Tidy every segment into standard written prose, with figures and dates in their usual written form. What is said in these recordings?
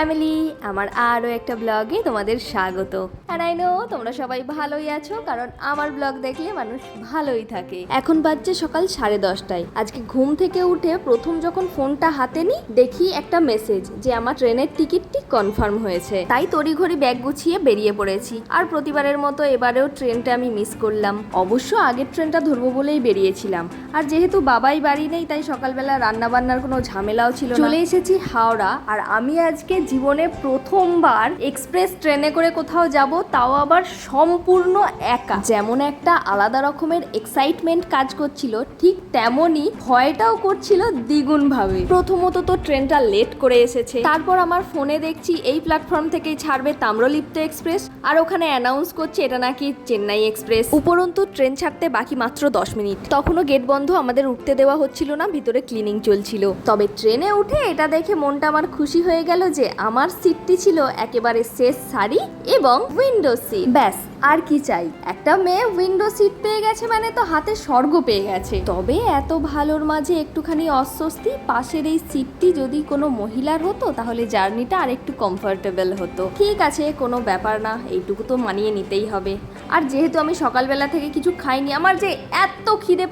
Family, আমার আরও একটা ব্লগে তোমাদের স্বাগত। আর আই নো তোমরা সবাই ভালোই আছো, কারণ আমার ব্লগ দেখলে মানুষ ভালোই থাকে। এখন বাজছে সকাল 10:30টায়। আজকে ঘুম থেকে উঠে প্রথম যখন ফোনটা হাতে নিই, দেখি একটা মেসেজ যে আমার ট্রেনের টিকিটটি কনফার্ম হয়েছে। তাই তড়িঘড়ি ব্যাগ গুছিয়ে বেরিয়ে পড়েছি। আর প্রতিবারের মতো এবারেও ট্রেনটা আমি মিস করলাম। অবশ্য আগের ট্রেনটা ধরবো বলেই বেরিয়েছিলাম। আর যেহেতু বাবাই বাড়ি নেই, তাই সকালবেলা রান্নাবান্নার কোনো ঝামেলাও ছিল না। চলে এসেছি হাওড়া। আর আমি আজকে জীবনে প্রথমবার এক্সপ্রেস ট্রেনে করে কোথাও যাব, তাও আবার সম্পূর্ণ একা। যেমন একটা আলাদা রকমের এক্সাইটমেন্ট কাজ করছিল, ঠিক তেমনই ভয়টাও করছিল দ্বিগুণ ভাবে। প্রথমত তো ট্রেনটা লেট করে এসেছে, তারপর আমার ফোনে দেখছি এই প্ল্যাটফর্ম থেকেই ছাড়বে তাম্রলিপ্ত এক্সপ্রেস, আর ওখানে অ্যানাউন্স করছে এটা নাকি চেন্নাই এক্সপ্রেস। উপরন্তু ট্রেন ছাড়তে বাকি মাত্র 10 মিনিট। তখনও গেট বন্ধ, আমাদের উঠতে দেওয়া হচ্ছিল না, ভিতরে ক্লিনিং চলছিল। তবে ট্রেনে উঠে এটা দেখে মনটা আমার খুশি হয়ে গেল যে আমার সিটটি ছিল একেবারে শেষ সারি এবং উইন্ডো সিট। ব্যাস, আর কি চাই? একটা মেয়ে উইন্ডো সিট পেয়ে গেছে মানে তো হাতে স্বর্গ পেয়ে গেছে। তবে এত ভালোর মাঝে একটুখানি অস্বস্তি, পাশের এই সিটটি যদি কোনো মহিলার হতো তাহলে জার্নিটা আর একটু কমফোর্টেবল হতো। ঠিক আছে, কোনো ব্যাপার না, এইটুকু তো মানিয়ে নিতেই হবে। আর যেহেতু আমি সকালবেলা থেকে কিছু খাইনি, আমার যে এত খিদে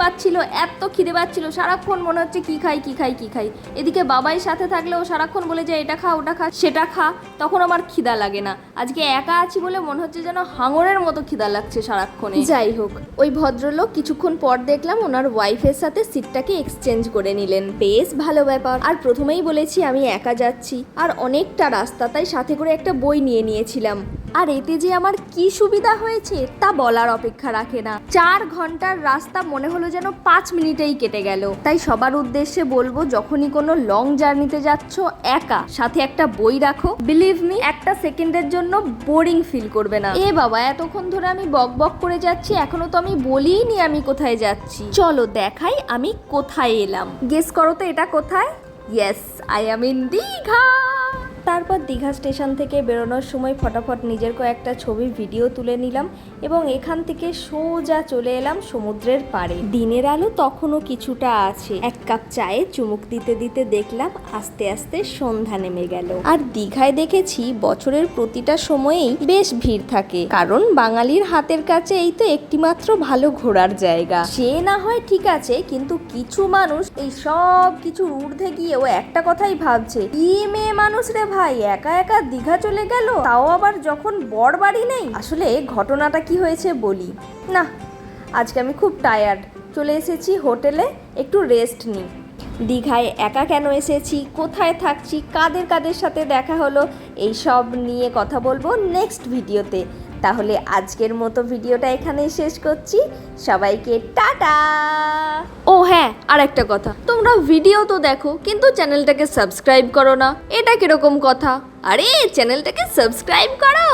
পাচ্ছিল, সারাক্ষণ মনে হচ্ছে কি খাই। এদিকে বাবাই সাথে থাকলেও সারাক্ষণ বলে যে এটা খা, ওটা খা, সেটা খা, তখন আমার খিদা লাগে না। আজকে একা আছি বলে মনে হচ্ছে যেন হাঙরের মতো খিদা লাগছে সারাক্ষণে। যাই হোক, ওই ভদ্রলোক কিছুক্ষণ পর দেখলাম ওনার ওয়াইফের সাথে সিটটাকে এক্সচেঞ্জ করে নিলেন। বেশ ভালো ব্যাপার। আর প্রথমেই বলেছি আমি একা যাচ্ছি, আর অনেকটা রাস্তা, তাই সাথে করে একটা বই নিয়ে নিয়েছিলাম। আর এতে যে আমার কি সুবিধা হয়েছে তা বলার অপেক্ষা রাখে না। 4 ঘন্টার রাস্তা মনে হলো যেন 5 মিনিটেই কেটে গেল। তাই সবার উদ্দেশ্যে বলবো, যখনই কোনো লং জার্নিতে যাচ্ছ একা, সাথে একটা বই রাখো। বিলিভ মি, একটা সেকেন্ডের জন্য বোরিং ফিল করবে না। এ বাবা, এতক্ষণ ধরে আমি বক করে যাচ্ছি, এখনো তো আমি বলিনি আমি কোথায় যাচ্ছি। চলো দেখাই আমি কোথায় এলাম। গেস করো তো এটা কোথায়? Yes, I am in Digha. তারপর দীঘা স্টেশন থেকে বেরোনোর সময় ফটাফট নিজের কয়েকটা ছবি ভিডিও তুলে নিলাম এবং এখান থেকে সোজা চলে এলাম সমুদ্রের পাড়ে। দিনের আলো তখনও কিছুটা আছে। এক কাপ চায়ে চুমুক দিতে দিতে দেখলাম আস্তে আস্তে সন্ধ্যা নেমে গেল। আর দীঘায় দেখেছি বছরের প্রতিটা সময়েই বেশ ভিড় থাকে, কারণ বাঙালির হাতের কাছে এই তো একটিমাত্র ভালো ঘোরার জায়গা। সে না হয় ঠিক আছে, কিন্তু কিছু মানুষ এই সব কিছুর ঊর্ধ্বে গিয়েও একটা কথাই ভাবছে, কি মেয়ে মানুষ রে ভাই, একা একা দীঘা চলে গেল, তাও আবার যখন বর বাড়ি নেই। আসলে ঘটনাটা কি হয়েছে বলি না, আজকে আমি খুব টায়ার্ড। চলে এসেছি হোটেলে একটু রেস্ট নিই। দীঘায় একা কেন এসেছি, কোথায় থাকছি, কাদের সাথে দেখা হলো, এই সব নিয়ে কথা বলবো নেক্সট ভিডিওতে। তাহলে আজকের মতো ভিডিওটা এখানেই শেষ করছি। সবাইকে টাটা। ও হ্যাঁ, আর একটা কথা, তোমরা ভিডিও তো দেখো কিন্তু চ্যানেলটাকে সাবস্ক্রাইব করো না, এটা কিরকম কথা? আরে চ্যানেলটাকে সাবস্ক্রাইব করো।